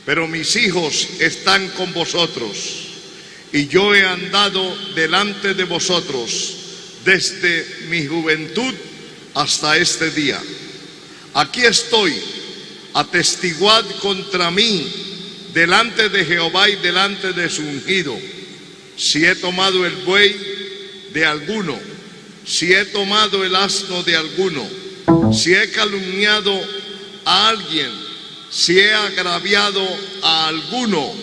pero mis hijos están con vosotros, y yo he andado delante de vosotros desde mi juventud hasta este día. Aquí estoy, atestiguad contra mí delante de Jehová y delante de su ungido, si he tomado el buey de alguno, si he tomado el asno de alguno, si he calumniado a alguien, si he agraviado a alguno,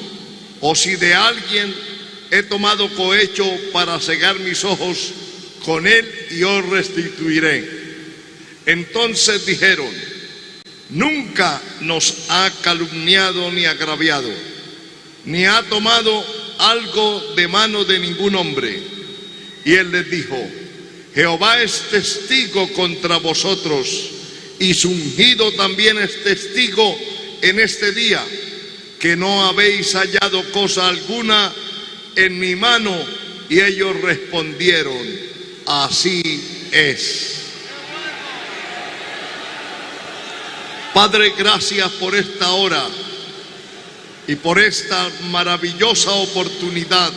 o si de alguien he tomado cohecho para cegar mis ojos, con él yo restituiré. Entonces dijeron: nunca nos ha calumniado ni agraviado, ni ha tomado algo de mano de ningún hombre. Y él les dijo: Jehová es testigo contra vosotros, y su ungido también es testigo en este día, que no habéis hallado cosa alguna en mi mano. Y ellos respondieron: así es. Padre, gracias por esta hora y por esta maravillosa oportunidad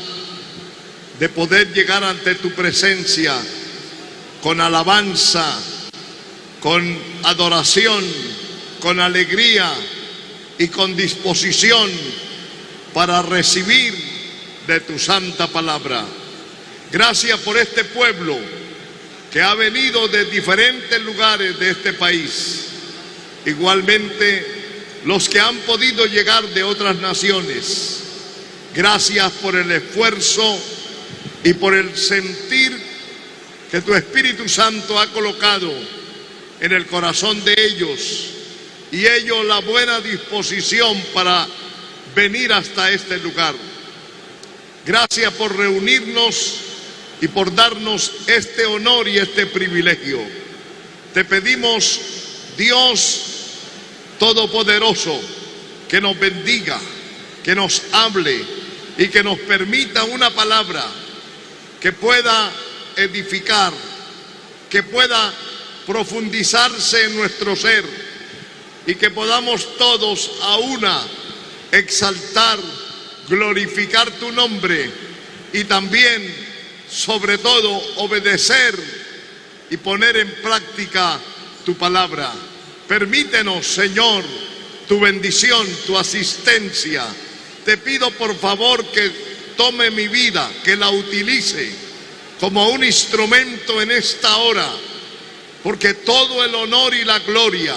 de poder llegar ante tu presencia con alabanza, con adoración, con alegría y con disposición para recibir de tu santa palabra. Gracias por este pueblo que ha venido de diferentes lugares de este país. Igualmente los que han podido llegar de otras naciones. Gracias por el esfuerzo y por el sentir que tu Espíritu Santo ha colocado en el corazón de ellos, y ellos la buena disposición para venir hasta este lugar. Gracias por reunirnos y por darnos este honor y este privilegio. Te pedimos, Dios Todopoderoso, que nos bendiga, que nos hable y que nos permita una palabra que pueda edificar, que pueda profundizarse en nuestro ser, y que podamos todos a una exaltar, glorificar tu nombre, y también, sobre todo, obedecer y poner en práctica tu palabra. Permítenos, Señor, tu bendición, tu asistencia. Te pido por favor que tome mi vida, que la utilice como un instrumento en esta hora, porque todo el honor y la gloria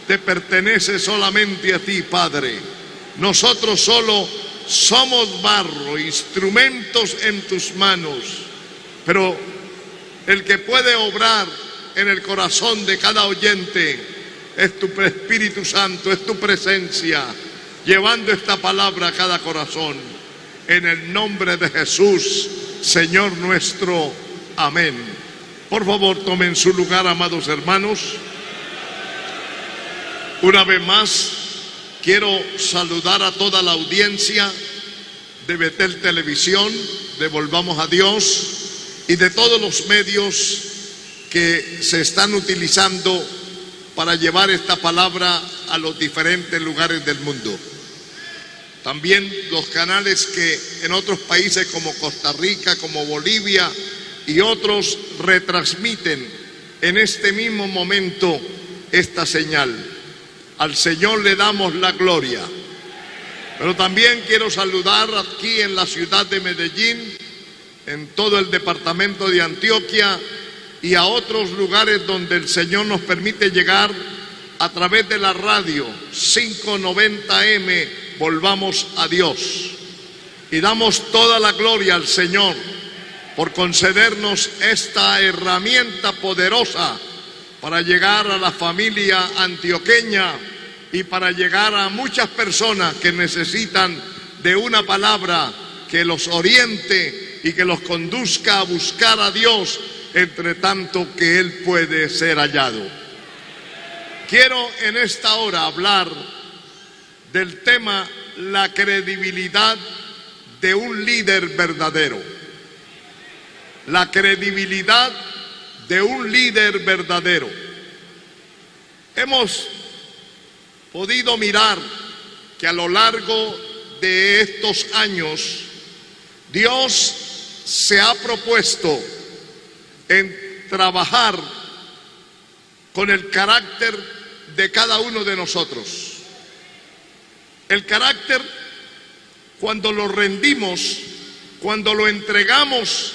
te pertenece solamente a ti, Padre. Nosotros solo somos barro, instrumentos en tus manos, pero el que puede obrar en el corazón de cada oyente es tu Espíritu Santo, es tu presencia, llevando esta palabra a cada corazón. En el nombre de Jesús, Señor nuestro. Amén. Por favor, tomen su lugar, amados hermanos. Una vez más, quiero saludar a toda la audiencia de Betel Televisión, de Volvamos a Dios, y de todos los medios que se están utilizando para llevar esta palabra a los diferentes lugares del mundo. También los canales que en otros países como Costa Rica, como Bolivia y otros retransmiten en este mismo momento esta señal. Al Señor le damos la gloria. Pero también quiero saludar aquí en la ciudad de Medellín, en todo el departamento de Antioquia, y a otros lugares donde el Señor nos permite llegar a través de la radio 590M, Volvamos a Dios. Y damos toda la gloria al Señor por concedernos esta herramienta poderosa para llegar a la familia antioqueña y para llegar a muchas personas que necesitan de una palabra que los oriente y que los conduzca a buscar a Dios, entre tanto que Él puede ser hallado. Quiero en esta hora hablar del tema la credibilidad de un líder verdadero. La credibilidad de un líder verdadero. Hemos podido mirar que a lo largo de estos años Dios se ha propuesto en trabajar con el carácter de cada uno de nosotros. El carácter, cuando lo rendimos, cuando lo entregamos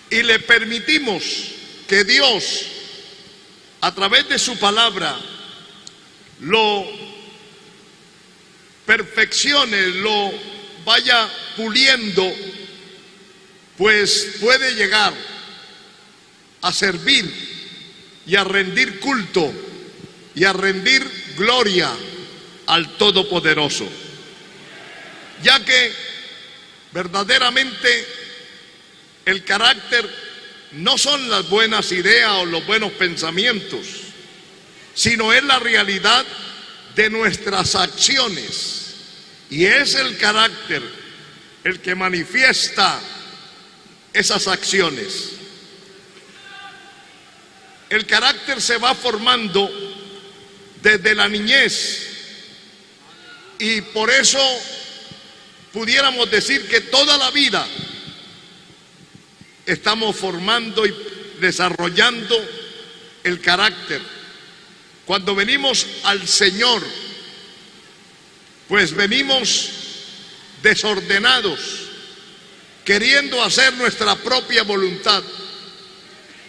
y le permitimos que Dios, a través de su palabra, lo perfeccione, lo vaya puliendo, pues puede llegar a servir y a rendir culto y a rendir gloria al Todopoderoso, ya que verdaderamente el carácter no son las buenas ideas o los buenos pensamientos, sino es la realidad de nuestras acciones, y es el carácter el que manifiesta esas acciones. El carácter se va formando desde la niñez, y por eso pudiéramos decir que toda la vida estamos formando y desarrollando el carácter. Cuando venimos al Señor, pues venimos desordenados, queriendo hacer nuestra propia voluntad,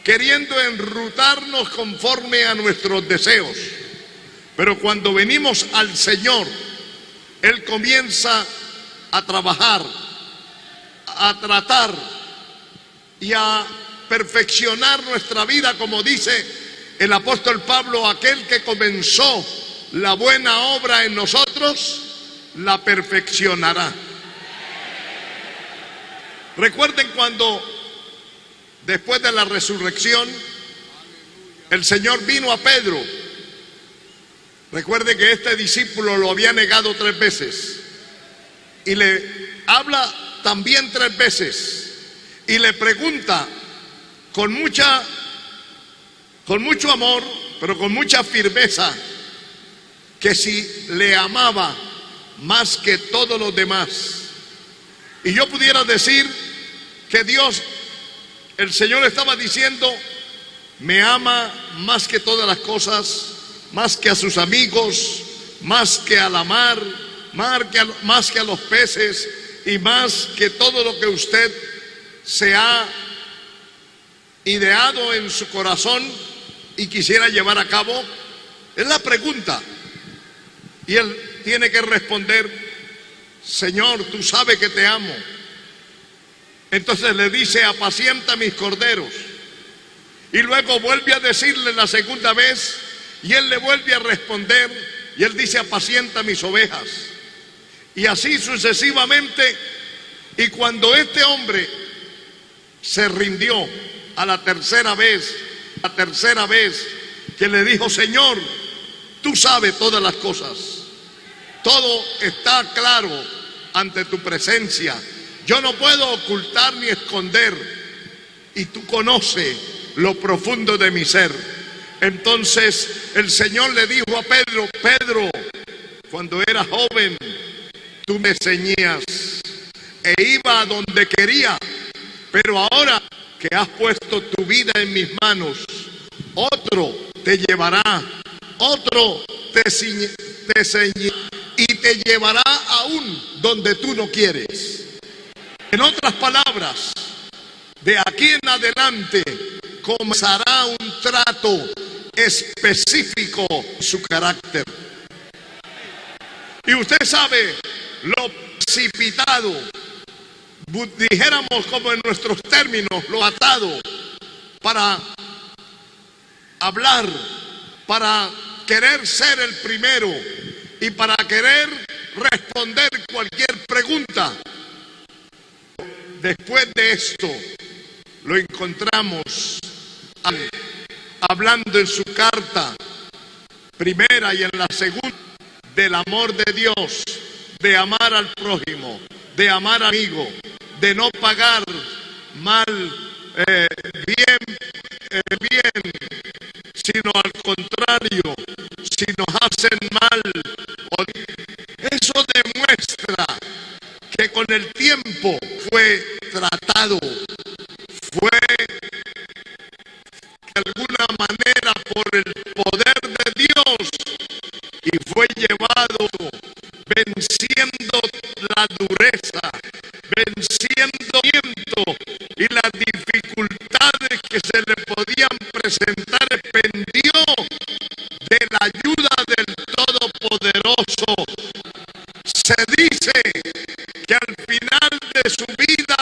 queriendo enrutarnos conforme a nuestros deseos. Pero cuando venimos al Señor, Él comienza a trabajar, a tratar y a perfeccionar nuestra vida, como dice el apóstol Pablo: aquel que comenzó la buena obra en nosotros, la perfeccionará. Recuerden cuando, después de la resurrección, el Señor vino a Pedro. Recuerde que este discípulo lo había negado 3 veces, y le habla también 3 veces, y le pregunta con mucho amor, pero con mucha firmeza, que si le amaba más que todos los demás. Y yo pudiera decir que Dios, el Señor, estaba diciendo: me ama más que todas las cosas, más que a sus amigos, más que a la mar, más que a los peces, y más que todo lo que usted se ha ideado en su corazón y quisiera llevar a cabo. Es la pregunta, y él tiene que responder: Señor, tú sabes que te amo. Entonces le dice: apacienta mis corderos. Y luego vuelve a decirle la segunda vez, y él le vuelve a responder, y él dice: apacienta mis ovejas. Y así sucesivamente. Y cuando este hombre se rindió a la tercera vez que le dijo: Señor, tú sabes todas las cosas, todo está claro ante tu presencia, yo no puedo ocultar ni esconder, y tú conoces lo profundo de mi ser. Entonces el Señor le dijo a Pedro: Pedro, cuando era joven tú me ceñías e iba a donde quería, pero ahora que has puesto tu vida en mis manos, otro te llevará, otro te ceñirá y te llevará aún donde tú no quieres. En otras palabras, de aquí en adelante comenzará un trato específico en su carácter. Y usted sabe lo precipitado, dijéramos como en nuestros términos, lo atado para hablar, para querer ser el primero y para querer responder cualquier pregunta. Después de esto lo encontramos hablando en su carta primera y en la segunda del amor de Dios, de amar al prójimo, de amar al amigo, de no pagar mal bien, sino al contrario, si nos hacen mal, eso tiempo fue tratado, fue de alguna manera por el poder de Dios y fue llevado venciendo la dureza, venciendo el viento y las dificultades que se le podían presentar, dependió de la ayuda del Todopoderoso. Se dice que al final de su vida,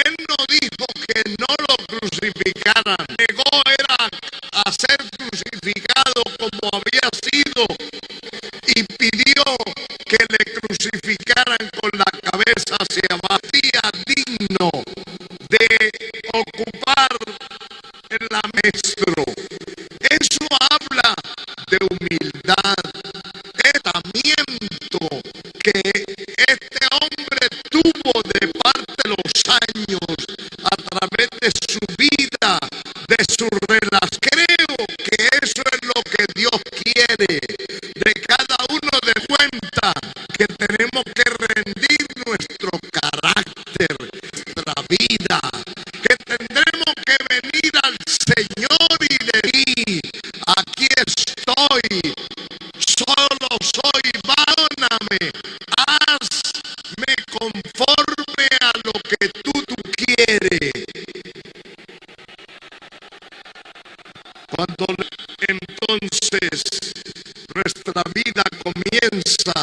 él no dijo que no lo crucificaran, negó era a ser crucificado como había sido y pidió que le crucificaran con la cabeza hacia abajo, digno de ocupar el maestro. Eso habla de humildad, tratamiento que este hombre tuvo de parte de los años a través de su vida, de su relación. Creo que eso es lo que Dios quiere de cada uno, de cuenta que tenemos que rendir nuestro carácter, nuestra vida, que tendremos que venir al Señor y decir: aquí estoy, solo soy, perdóname, hazme conforme a lo que tú quieres. Cuando entonces nuestra vida comienza,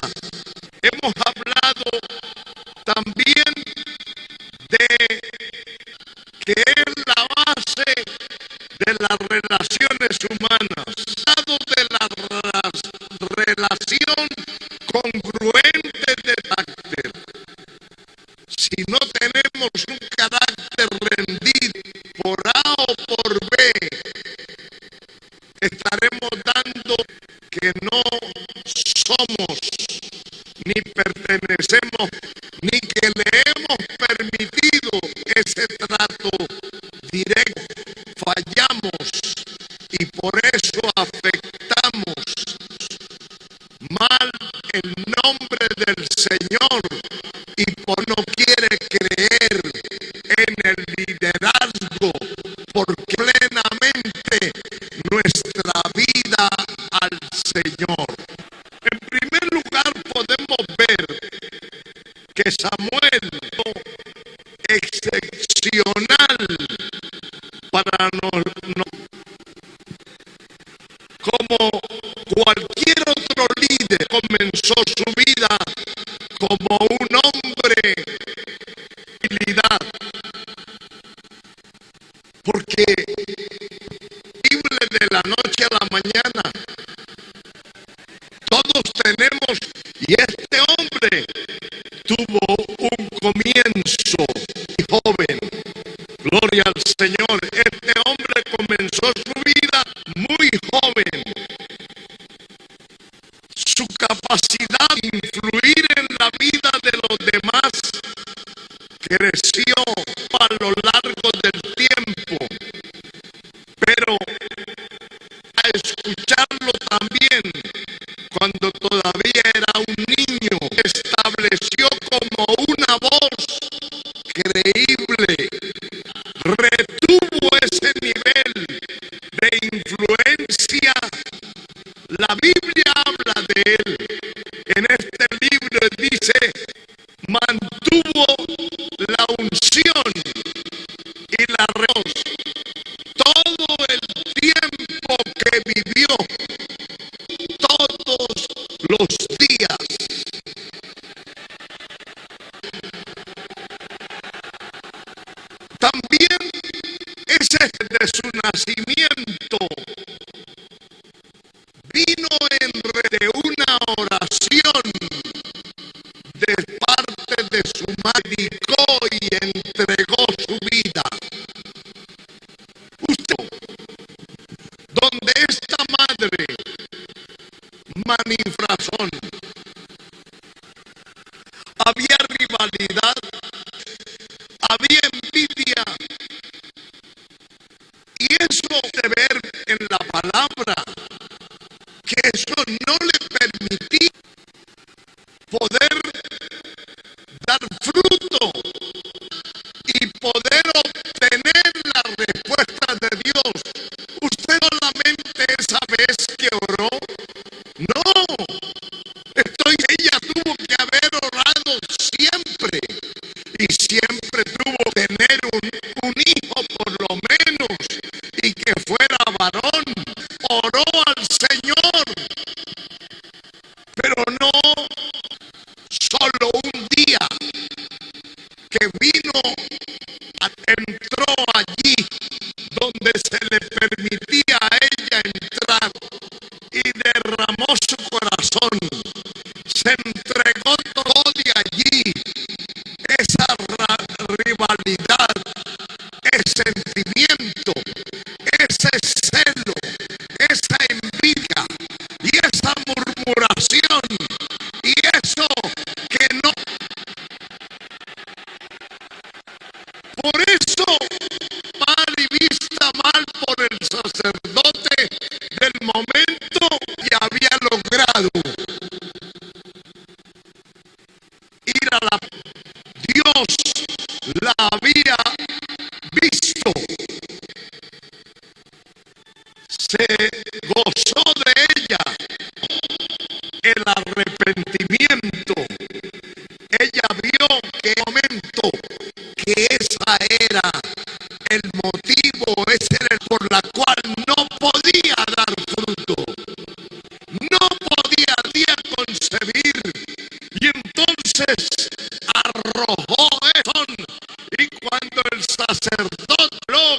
hemos hablado también de que es la base de las relaciones humanas, de la relación congruente de carácter. Si no tenemos un carácter rendido por A o por B, estaremos dando que no somos ni pertenecemos, ni que le hemos permitido ese trato directo. Fallamos y por eso afectamos mal el nombre del Señor y por no quiere creer en el liderazgo, porque plenamente nuestra vida al Señor. En primer lugar, podemos ver que Samuel, excepcional para como cualquier otro líder, comenzó su vida como un hombre de habilidad, porque de la noche a la mañana todos tenemos, y este hombre tuvo un comienzo joven. Gloria al Señor. Este hombre comenzó su vida muy joven. Su capacidad de influir en la vida de los demás creció a lo largo del tiempo, pero a escucharlo también cuando todavía era un niño, estableció como una voz creíble, retuvo ese nivel de influencia. La Biblia habla de él. En este libro dice: mantuvo la unción y la reunión todo el tiempo que vivió, todos los días. También ese de su nacimiento vino de una oración de parte de su madre, dedicó y entregó su vida. Usted, donde esta madre manifestación, había rivalidad, había envidia, y eso de ver en la palabra que eso no le permitía poder corazón. Se entregó todo de allí. Esa rivalidad, ese sentimiento, ese celo, esa envidia y esa murmuración y eso que no. Por eso mal y vista mal por el sacerdote del momento que había logrado ir a la Dios la había visto, se gozó de ella el arrepentimiento. Ella vio que en el momento que esa era el motivo, ese era el por la cual no podía dar fruto, no podía concebir, y entonces arrojó eso. Y cuando el sacerdote habló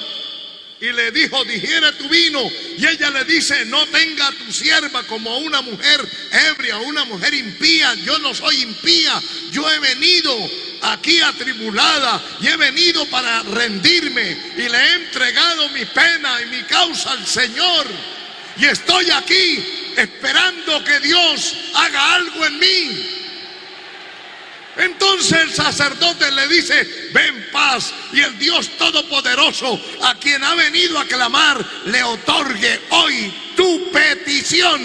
y le dijo: digiere tu vino, y ella le dice: no tenga a tu sierva como una mujer ebria o una mujer impía. Yo no soy impía, yo he venido aquí atribulada y he venido para rendirme, y le he entregado mi pena y mi causa al Señor, y estoy aquí esperando que Dios haga algo en mí. Entonces el sacerdote le dice: ve en paz, y el Dios Todopoderoso, a quien ha venido a clamar, le otorgue hoy tu petición.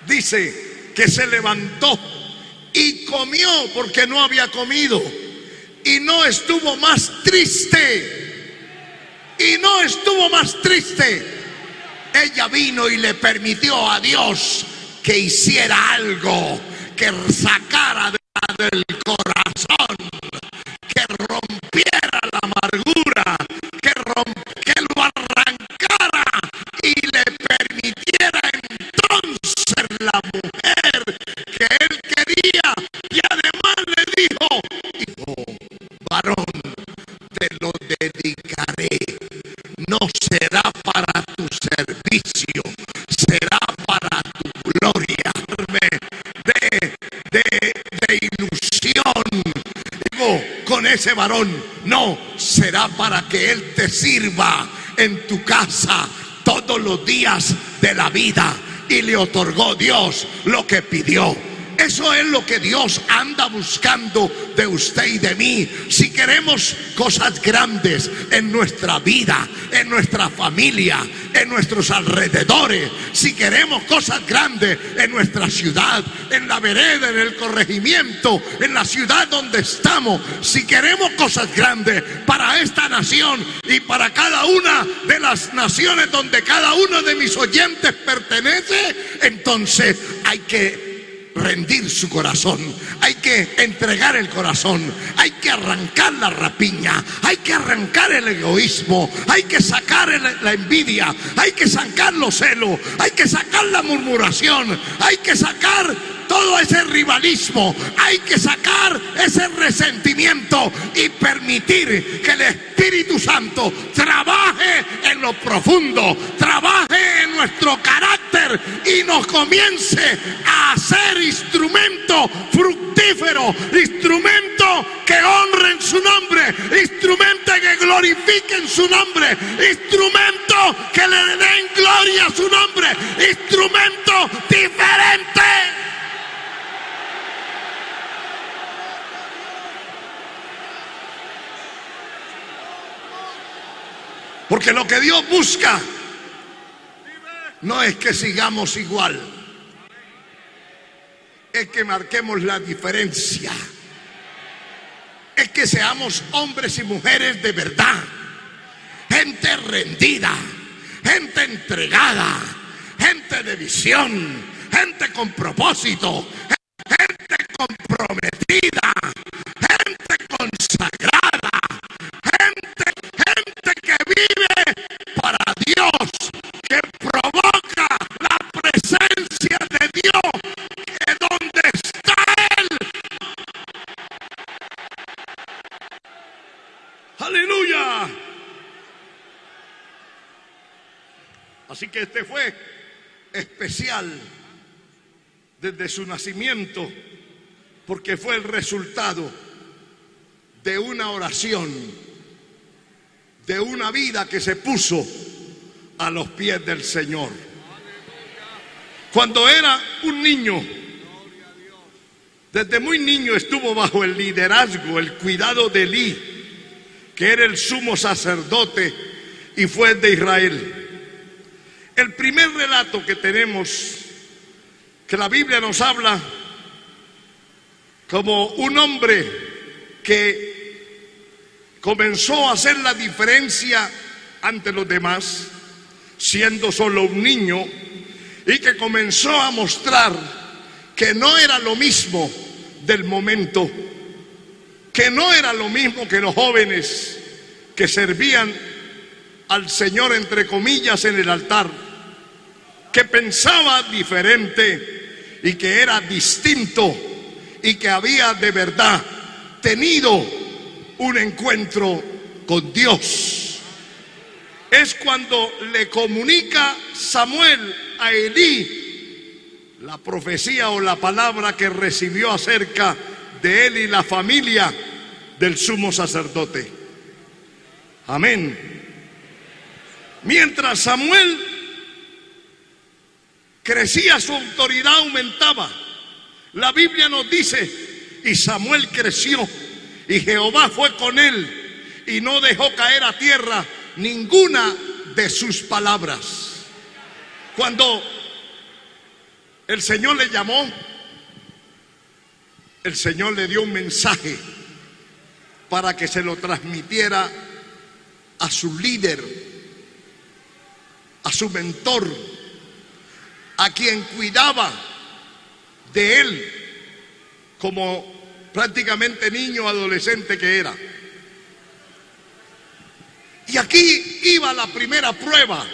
Dice que se levantó y comió, porque no había comido, y no estuvo más triste. Y no estuvo más triste. Ella vino y le permitió a Dios que hiciera algo, que sacara del corazón, que rompiera la amargura, que lo arrancara y le permitiera entonces la mujer que él quería. Y además le dijo: hijo varón, te lo dedicaré. No será para tu servicio, será para tu gloria. De ilusión. Digo, con ese varón, no, será para que él te sirva en tu casa todos los días de la vida. Y le otorgó Dios lo que pidió. Eso es lo que Dios anda buscando de usted y de mí. Si queremos cosas grandes en nuestra vida, en nuestra familia, en nuestros alrededores, si queremos cosas grandes en nuestra ciudad, en la vereda, en el corregimiento, en la ciudad donde estamos, si queremos cosas grandes para esta nación y para cada una de las naciones donde cada uno de mis oyentes pertenece, entonces hay que rendir su corazón, hay que entregar el corazón, hay que arrancar la rapiña, hay que arrancar el egoísmo, hay que sacar la envidia, hay que sacar los celos, hay que sacar la murmuración, hay que sacar todo ese rivalismo, hay que sacar ese resentimiento y permitir que el Espíritu Santo trabaje en lo profundo, trabaje en nuestro carácter y nos comience a hacer instrumento fructífero, instrumento que honren su nombre, instrumento que glorifiquen su nombre, instrumento que le den gloria a su nombre, instrumento diferente. Porque lo que Dios busca no es que sigamos igual, es que marquemos la diferencia, es que seamos hombres y mujeres de verdad, gente rendida, gente entregada, gente de visión, gente con propósito, gente comprometida, gente consagrada, gente que vive para Dios, que provoca la presencia de Dios, que donde está Él. Aleluya. Así que este fue especial desde su nacimiento, porque fue el resultado de una oración, de una vida que se puso a los pies del Señor. Cuando era un niño, desde muy niño estuvo bajo el liderazgo, el cuidado de Elí, que era el sumo sacerdote y fue de Israel. El primer relato que tenemos, que la Biblia nos habla como un hombre que comenzó a hacer la diferencia ante los demás, siendo solo un niño, y que comenzó a mostrar que no era lo mismo del momento, que no era lo mismo que los jóvenes que servían al Señor, entre comillas, en el altar, que pensaba diferente y que era distinto y que había de verdad tenido un encuentro con Dios. Es cuando le comunica Samuel a Elí la profecía o la palabra que recibió acerca de él y la familia del sumo sacerdote. Amén. Mientras Samuel crecía, su autoridad aumentaba. La Biblia nos dice: y Samuel creció, y Jehová fue con él, y no dejó caer a tierra ninguna de sus palabras. Cuando el Señor le llamó, el Señor le dio un mensaje para que se lo transmitiera a su líder, a su mentor, a quien cuidaba de él como prácticamente niño, adolescente que era. Y aquí iba la primera prueba,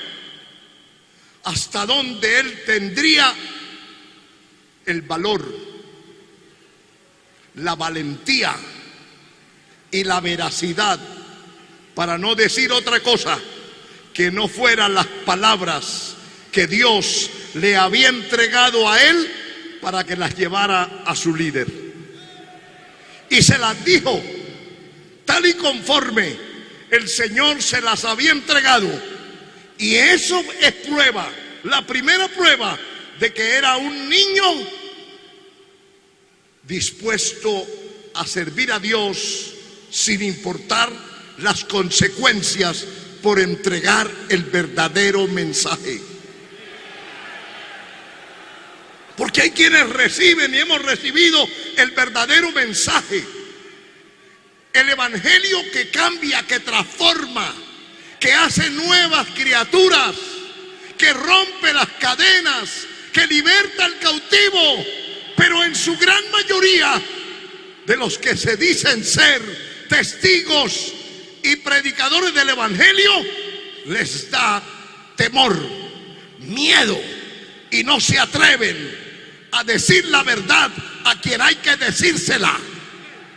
hasta donde él tendría el valor, la valentía y la veracidad para no decir otra cosa que no fueran las palabras que Dios le había entregado a él para que las llevara a su líder. Y se las dijo tal y conforme el Señor se las había entregado. Y eso es prueba, la primera prueba de que era un niño dispuesto a servir a Dios sin importar las consecuencias por entregar el verdadero mensaje. Porque hay quienes reciben y hemos recibido el verdadero mensaje, el evangelio que cambia, que transforma, que hace nuevas criaturas, que rompe las cadenas, que liberta al cautivo. Pero en su gran mayoría de los que se dicen ser testigos y predicadores del evangelio, les da temor, miedo, y no se atreven a decir la verdad a quien hay que decírsela,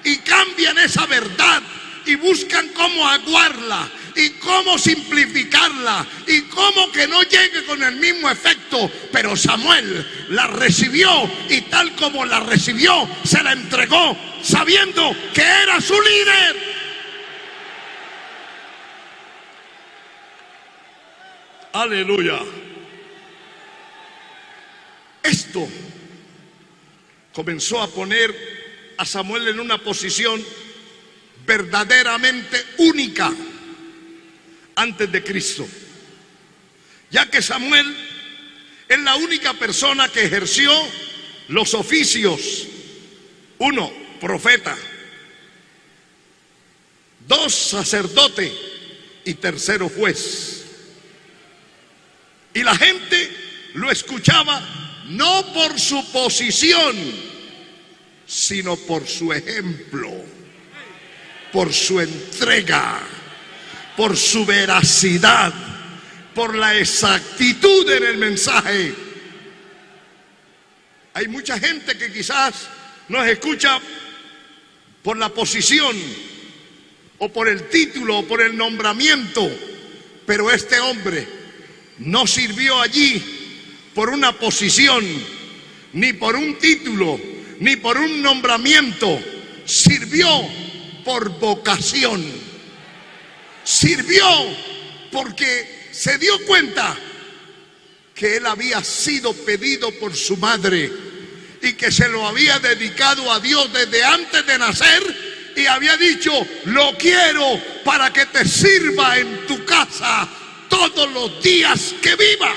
y cambian esa verdad y buscan cómo aguarla y cómo simplificarla y cómo que no llegue con el mismo efecto. Pero Samuel la recibió, y tal como la recibió, se la entregó sabiendo que era su líder. Aleluya. Esto comenzó a poner a Samuel en una posición verdaderamente única antes de Cristo, ya que Samuel es la única persona que ejerció los oficios: 1, profeta; 2, sacerdote; y 3, juez. Y la gente lo escuchaba no por su posición, sino por su ejemplo, por su entrega, por su veracidad, por la exactitud en el mensaje. Hay mucha gente que quizás nos escucha por la posición, o por el título, o por el nombramiento, pero este hombre No sirvió allí por una posición, ni por un título, ni por un nombramiento. Sirvió por vocación. Sirvió porque se dio cuenta que él había sido pedido por su madre y que se lo había dedicado a Dios desde antes de nacer, y había dicho: lo quiero para que te sirva en tu casa todos los días que viva.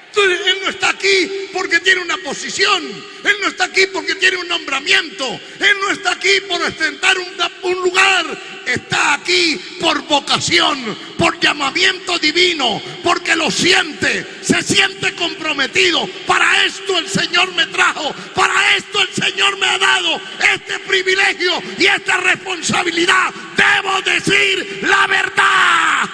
Entonces, él no está aquí porque tiene una posición, él no está aquí porque tiene un nombramiento, él no está aquí por ostentar un lugar, está aquí por vocación, por llamamiento divino, porque lo siente, se siente comprometido. Para esto el Señor me trajo, para esto el Señor me ha dado este privilegio y esta responsabilidad. Debo decir la verdad.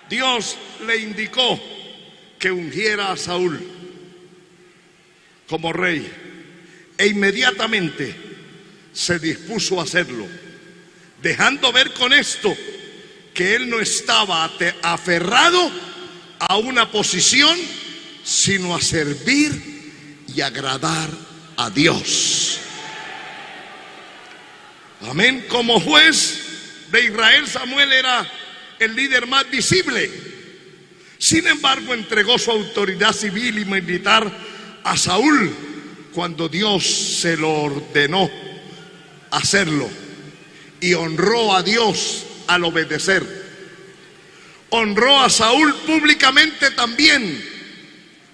Dios le indicó que ungiera a Saúl como rey, e inmediatamente se dispuso a hacerlo, dejando ver con esto que él no estaba aferrado a una posición, sino a servir y agradar a Dios. Amén. Como juez de Israel, Samuel era el líder más visible. Sin embargo, entregó su autoridad civil y militar a Saúl cuando Dios se lo ordenó hacerlo, y honró a Dios al obedecer. Honró a Saúl públicamente también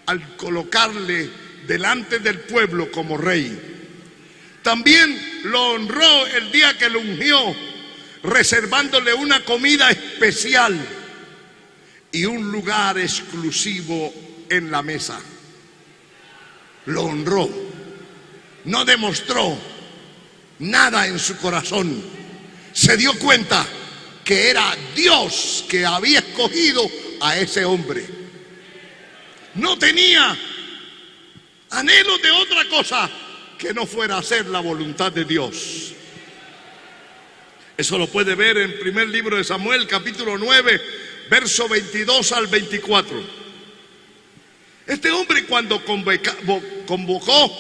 al colocarle delante del pueblo como rey. También lo honró el día que lo ungió, reservándole una comida especial y un lugar exclusivo en la mesa. Lo honró. No demostró nada en su corazón. Se dio cuenta que era Dios que había escogido a ese hombre. No tenía anhelo de otra cosa que no fuera hacer la voluntad de Dios. Eso lo puede ver en primer libro de Samuel, capítulo 9, verso 22 al 24. Este hombre, cuando convocó,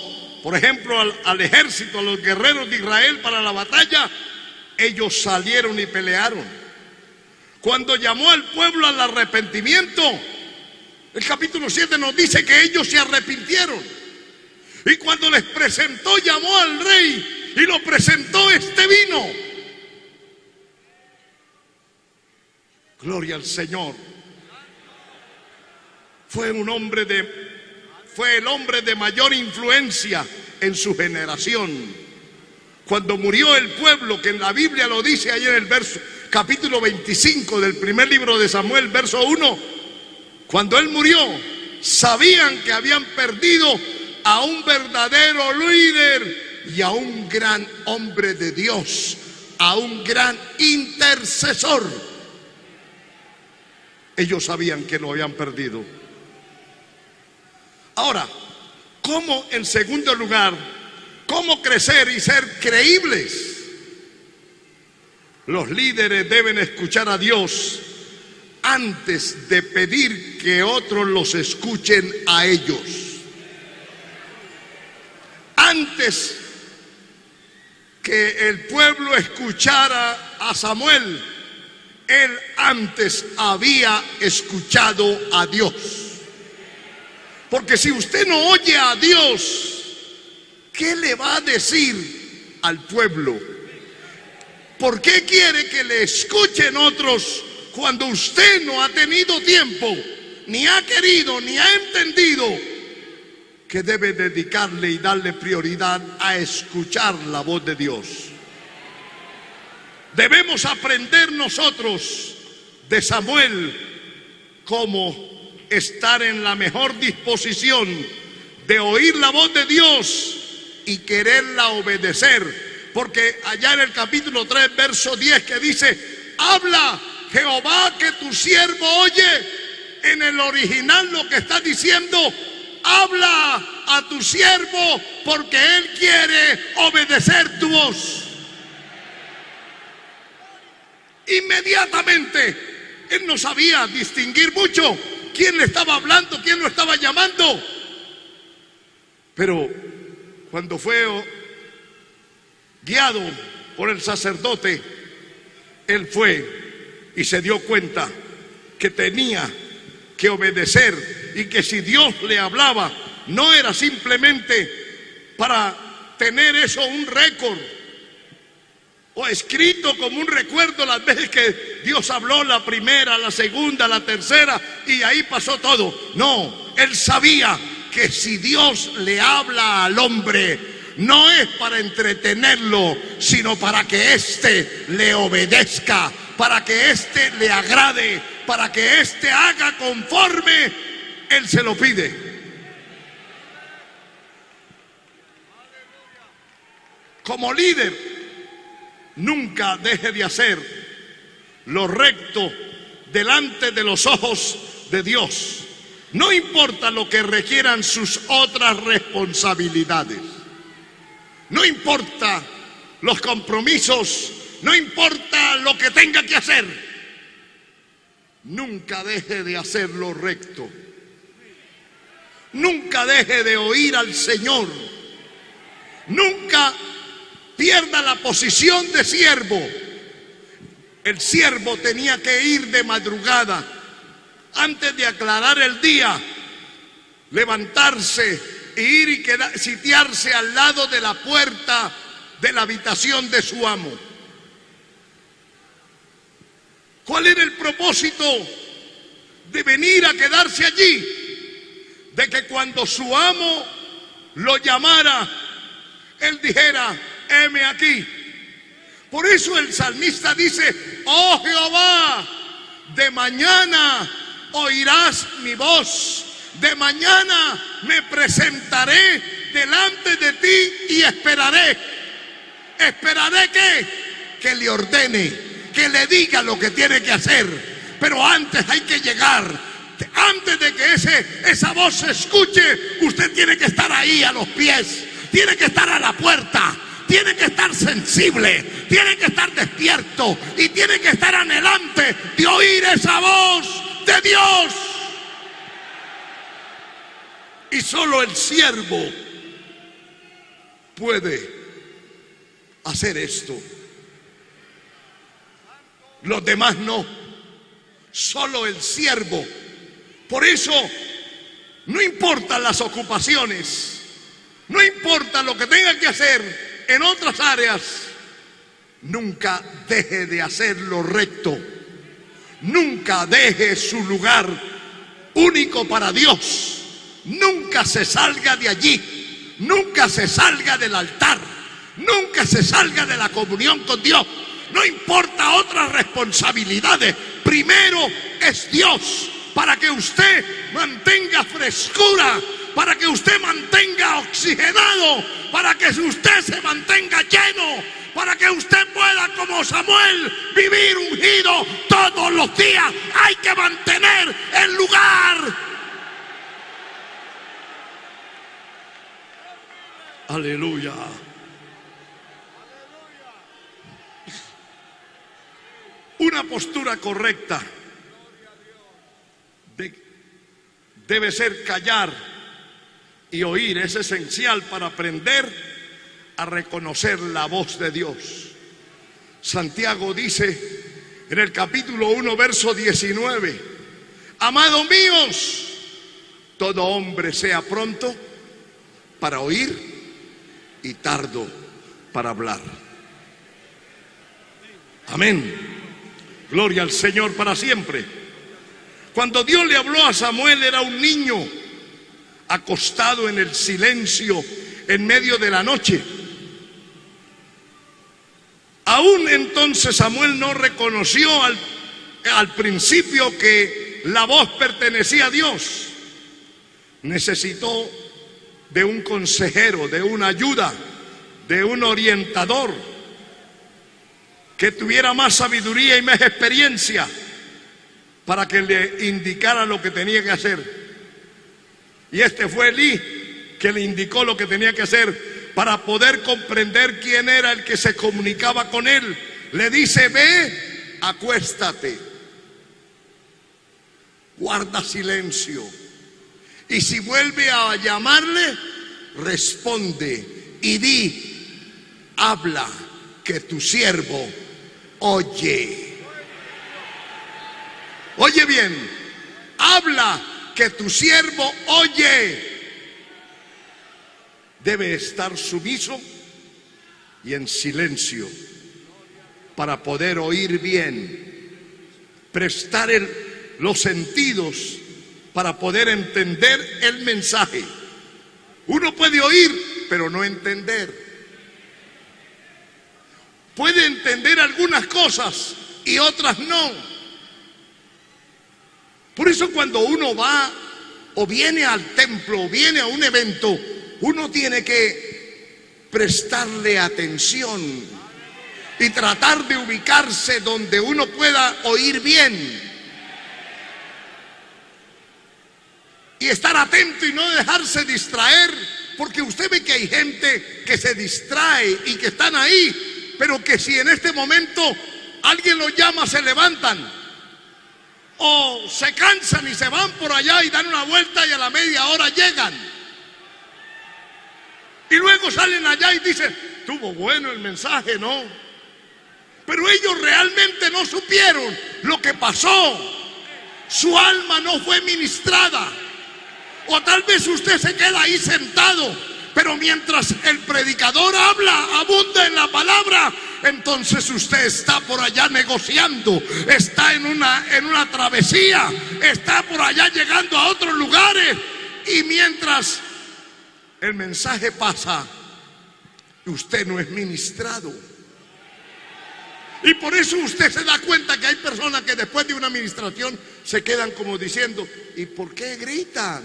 por ejemplo, al ejército, a los guerreros de Israel para la batalla, ellos salieron y pelearon. Cuando llamó al pueblo al arrepentimiento, el capítulo 7 nos dice que ellos se arrepintieron. Y cuando les presentó, llamó al rey y lo presentó este vino. Gloria al Señor. Fue el hombre de mayor influencia en su generación. Cuando murió el pueblo, que en la Biblia lo dice ahí en el capítulo 25 del primer libro de Samuel, verso 1, cuando él murió, sabían que habían perdido a un verdadero líder y a un gran hombre de Dios, a un gran intercesor. Ellos sabían que lo habían perdido. Ahora, ¿cómo, en segundo lugar, cómo crecer y ser creíbles? Los líderes deben escuchar a Dios antes de pedir que otros los escuchen a ellos. Antes que el pueblo escuchara a Samuel, él antes había escuchado a Dios. Porque si usted no oye a Dios, ¿qué le va a decir al pueblo? ¿Por qué quiere que le escuchen otros cuando usted no ha tenido tiempo, ni ha querido, ni ha entendido que debe dedicarle y darle prioridad a escuchar la voz de Dios? Debemos aprender nosotros de Samuel cómo estar en la mejor disposición de oír la voz de Dios y quererla obedecer. Porque allá en el capítulo 3, verso 10, que dice: habla Jehová, que tu siervo oye. En el original lo que está diciendo: habla a tu siervo, porque él quiere obedecer tu voz. Inmediatamente, él no sabía distinguir mucho quién le estaba hablando, quién lo estaba llamando. Pero cuando fue guiado por el sacerdote, él fue y se dio cuenta que tenía que obedecer, y que si Dios le hablaba, no era simplemente para tener eso un récord o escrito como un recuerdo las veces que Dios habló, la primera, la segunda, la tercera, y ahí pasó todo. No, él sabía que si Dios le habla al hombre, no es para entretenerlo, sino para que éste le obedezca, para que éste le agrade, para que éste haga conforme él se lo pide. Como líder, nunca deje de hacer lo recto delante de los ojos de Dios. No importa lo que requieran sus otras responsabilidades. No importa los compromisos, no importa lo que tenga que hacer. Nunca deje de hacer lo recto. Nunca deje de oír al Señor. Nunca pierda la posición de siervo. El siervo tenía que ir de madrugada, antes de aclarar el día, levantarse e ir y sitiarse al lado de la puerta de la habitación de su amo. ¿Cuál era el propósito de venir a quedarse allí? De que cuando su amo lo llamara, él dijera: heme aquí. Por eso el salmista dice: oh Jehová, de mañana oirás mi voz, de mañana me presentaré delante de ti y esperaré. ¿Esperaré qué? Que le ordene, que le diga lo que tiene que hacer. Pero antes hay que llegar. Antes de que esa voz se escuche, usted tiene que estar ahí a los pies, tiene que estar a la puerta, tiene que estar sensible, tiene que estar despierto y tiene que estar anhelante de oír esa voz de Dios. Y solo el siervo puede hacer esto. Los demás no, solo el siervo. Por eso no importan las ocupaciones, no importa lo que tenga que hacer en otras áreas, nunca deje de hacer lo recto, nunca deje su lugar único para Dios, nunca se salga de allí, nunca se salga del altar, nunca se salga de la comunión con Dios. No importa otras responsabilidades, primero es Dios, para que usted mantenga frescura, para que usted mantenga oxigenado, para que usted se mantenga lleno, para que usted pueda, como Samuel, vivir ungido todos los días. Hay que mantener el lugar. Aleluya. Una postura correcta debe ser callar y oír. Es esencial para aprender a reconocer la voz de Dios. Santiago dice en el capítulo 1, verso 19: amados míos, todo hombre sea pronto para oír y tardo para hablar. Amén. Gloria al Señor para siempre. Cuando Dios le habló a Samuel, era un niño acostado en el silencio en medio de la noche. Aún entonces Samuel no reconoció al principio que la voz pertenecía a Dios. Necesitó de un consejero, de una ayuda, de un orientador que tuviera más sabiduría y más experiencia para que le indicara lo que tenía que hacer. Y este fue Elí, que le indicó lo que tenía que hacer para poder comprender quién era el que se comunicaba con él. Le dice: ve, acuéstate, guarda silencio, y si vuelve a llamarle, responde y di: habla, que tu siervo oye. Oye bien, habla, que tu siervo oye. Debe estar sumiso y en silencio para poder oír bien, prestar los sentidos para poder entender el mensaje. Uno puede oír, pero no entender. Puede entender algunas cosas y otras no. Por eso cuando uno va o viene al templo o viene a un evento, uno tiene que prestarle atención y tratar de ubicarse donde uno pueda oír bien. Y estar atento y no dejarse distraer, porque usted ve que hay gente que se distrae y que están ahí, pero que si en este momento alguien los llama, se levantan o se cansan y se van por allá y dan una vuelta y a la media hora llegan. Y luego salen allá y dicen: estuvo bueno el mensaje, ¿no? Pero ellos realmente no supieron lo que pasó. Su alma no fue ministrada. O tal vez usted se queda ahí sentado, pero mientras el predicador habla, abunda en la palabra, entonces usted está por allá negociando, está en una travesía, está por allá llegando a otros lugares, y mientras el mensaje pasa, usted no es ministrado. Y por eso usted se da cuenta que hay personas que después de una administración se quedan como diciendo: ¿y por qué gritan?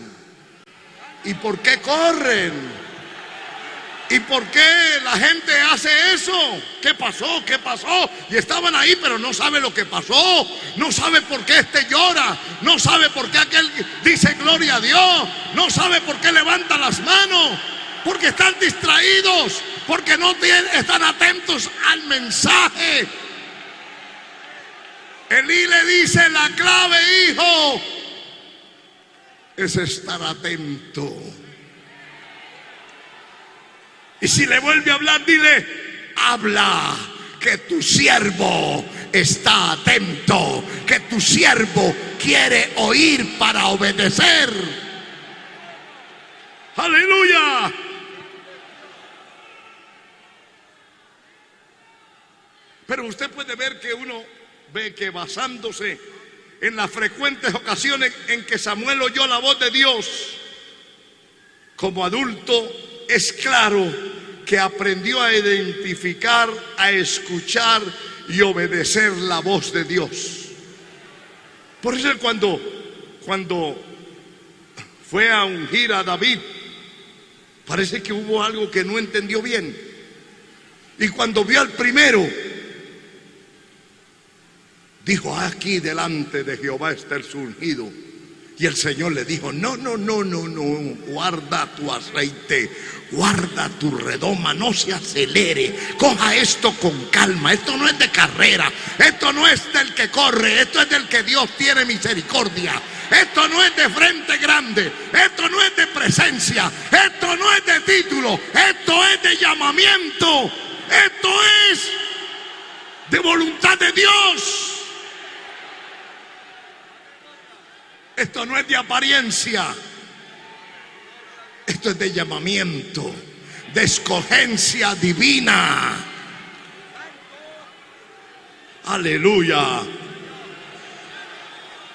¿Y por qué corren? ¿Y por qué la gente hace eso? ¿Qué pasó? ¿Qué pasó? Y estaban ahí, pero no sabe lo que pasó. No sabe por qué este llora. No sabe por qué aquel dice gloria a Dios. No sabe por qué levanta las manos. Porque están distraídos. Porque no están atentos al mensaje. Elí le dice: la clave, hijo, es estar atento. Y si le vuelve a hablar, dile: habla, que tu siervo está atento, que tu siervo quiere oír para obedecer. ¡Aleluya! Pero usted puede ver que uno ve que basándose en las frecuentes ocasiones en que Samuel oyó la voz de Dios, como adulto, es claro que aprendió a identificar, a escuchar y obedecer la voz de Dios. Por eso cuando fue a ungir a David, parece que hubo algo que no entendió bien. Y cuando vio al primero, dijo: aquí delante de Jehová está el ungido. Y el Señor le dijo: no, guarda tu aceite, guarda tu redoma, no se acelere, coja esto con calma. Esto no es de carrera, esto no es del que corre, esto es del que Dios tiene misericordia. Esto no es de frente grande, esto no es de presencia, esto no es de título, esto es de llamamiento, esto es de voluntad de Dios. Esto no es de apariencia, esto es de llamamiento, de escogencia divina. Aleluya.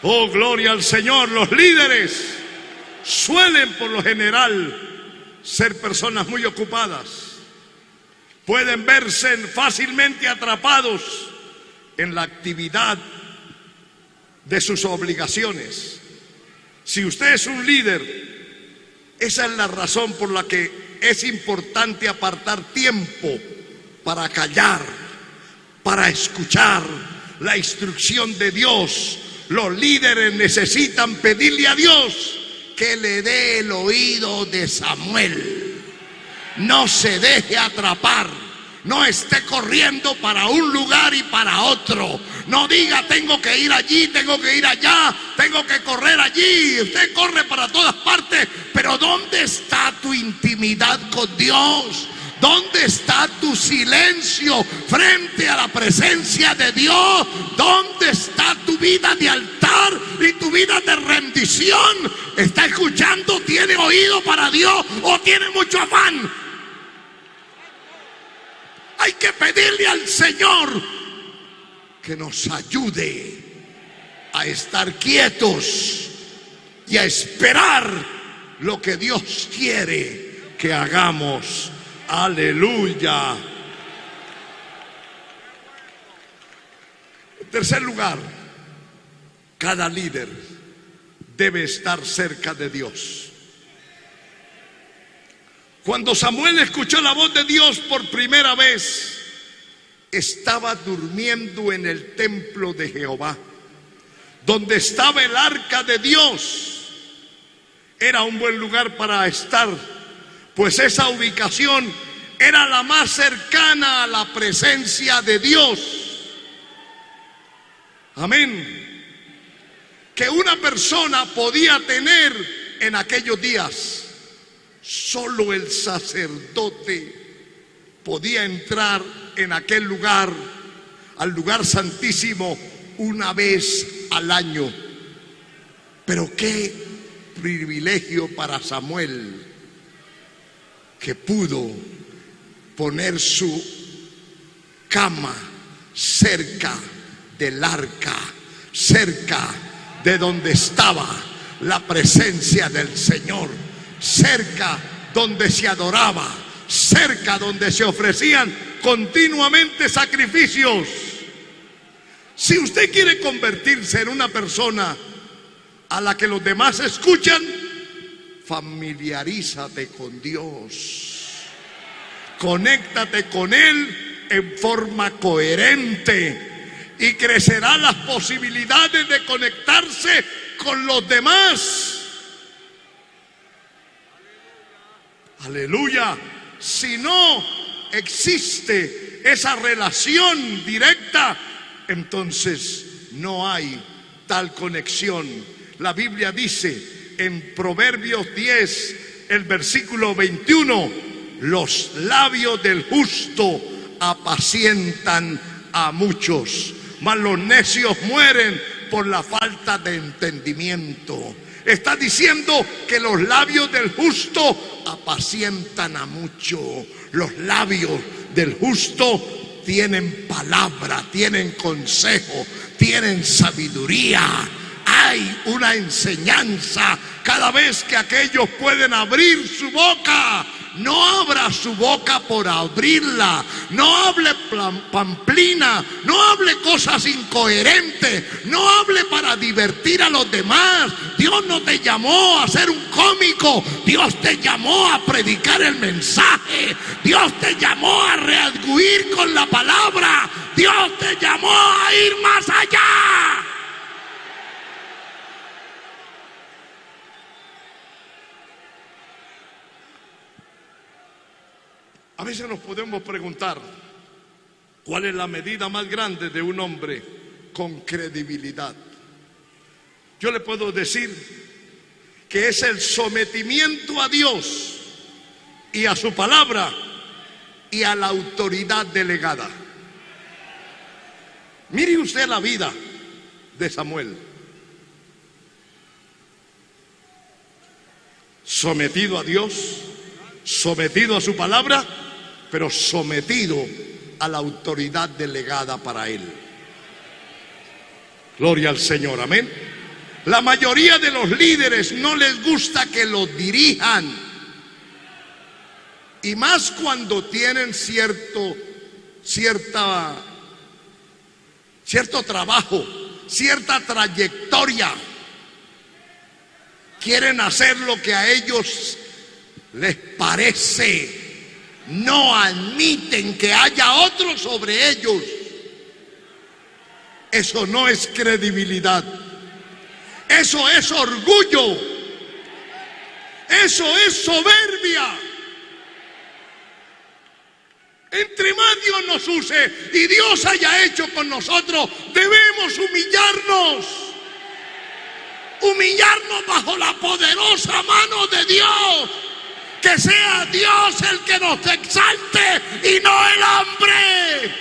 Oh, gloria al Señor. Los líderes suelen por lo general ser personas muy ocupadas. Pueden verse fácilmente atrapados en la actividad de sus obligaciones. Si usted es un líder, esa es la razón por la que es importante apartar tiempo para callar, para escuchar la instrucción de Dios. Los líderes necesitan pedirle a Dios que le dé el oído de Samuel. No se deje atrapar. No esté corriendo para un lugar y para otro. No diga tengo que ir allí, tengo que ir allá, tengo que correr allí. Usted corre para todas partes, pero ¿dónde está tu intimidad con Dios? ¿Dónde está tu silencio frente a la presencia de Dios? ¿Dónde está tu vida de altar y tu vida de rendición? ¿Está escuchando? ¿Tiene oído para Dios o tiene mucho afán? Hay que pedirle al Señor que nos ayude a estar quietos y a esperar lo que Dios quiere que hagamos. Aleluya. En tercer lugar, cada líder debe estar cerca de Dios. Cuando Samuel escuchó la voz de Dios por primera vez, estaba durmiendo en el templo de Jehová, donde estaba el arca de Dios. Era un buen lugar para estar, pues esa ubicación era la más cercana a la presencia de Dios. Amén. Que una persona podía tener en aquellos días. Solo el sacerdote podía entrar en aquel lugar, al lugar santísimo, una vez al año. Pero qué privilegio para Samuel, que pudo poner su cama cerca del arca, cerca de donde estaba la presencia del Señor, cerca donde se adoraba, cerca donde se ofrecían continuamente sacrificios. Si usted quiere convertirse en una persona a la que los demás escuchan, familiarízate con Dios, conéctate con Él en forma coherente y crecerán las posibilidades de conectarse con los demás. Aleluya. Si no existe esa relación directa, entonces no hay tal conexión. La Biblia dice en Proverbios 10, el versículo 21, los labios del justo apacientan a muchos, mas los necios mueren por la falta de entendimiento. Está diciendo que los labios del justo apacientan a mucho. Los labios del justo tienen palabra, tienen consejo, tienen sabiduría. Hay una enseñanza cada vez que aquellos pueden abrir su boca. No abra su boca por abrirla. No hable pamplina. No hable cosas incoherentes. No hable para divertir a los demás. Dios no te llamó a ser un cómico. Dios te llamó a predicar el mensaje. Dios te llamó a redarguir con la palabra. Dios te llamó a ir más allá. A veces nos podemos preguntar, ¿cuál es la medida más grande de un hombre con credibilidad? Yo le puedo decir que es el sometimiento a Dios y a su palabra y a la autoridad delegada. Mire usted la vida de Samuel. Sometido a Dios, sometido a su palabra, pero sometido a la autoridad delegada para él. Gloria al Señor, amén. La mayoría de los líderes no les gusta que los dirijan, y más cuando tienen cierto trabajo, cierta trayectoria. Quieren hacer lo que a ellos les parece. No admiten que haya otro sobre ellos. Eso no es credibilidad. Eso es orgullo. Eso es soberbia. Entre más Dios nos use y Dios haya hecho con nosotros, debemos humillarnos bajo la poderosa mano de Dios. Que sea Dios el que nos exalte y no el hombre.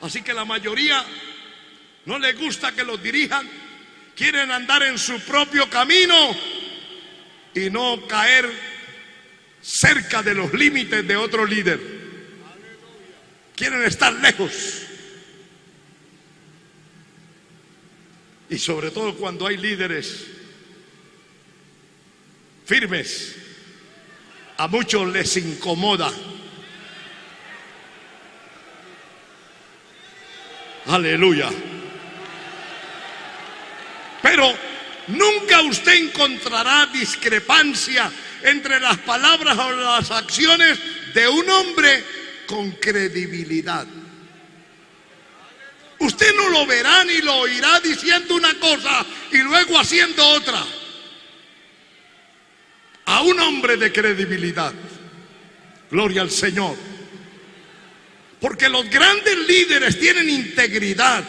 Así que la mayoría no les gusta que los dirijan, quieren andar en su propio camino y no caer cerca de los límites de otro líder. Quieren estar lejos. Y sobre todo cuando hay líderes firmes, a muchos les incomoda. Aleluya. Pero nunca usted encontrará discrepancia entre las palabras o las acciones de un hombre con credibilidad. Usted no lo verá ni lo oirá diciendo una cosa y luego haciendo otra. A un hombre de credibilidad. Gloria al Señor. Porque los grandes líderes tienen integridad.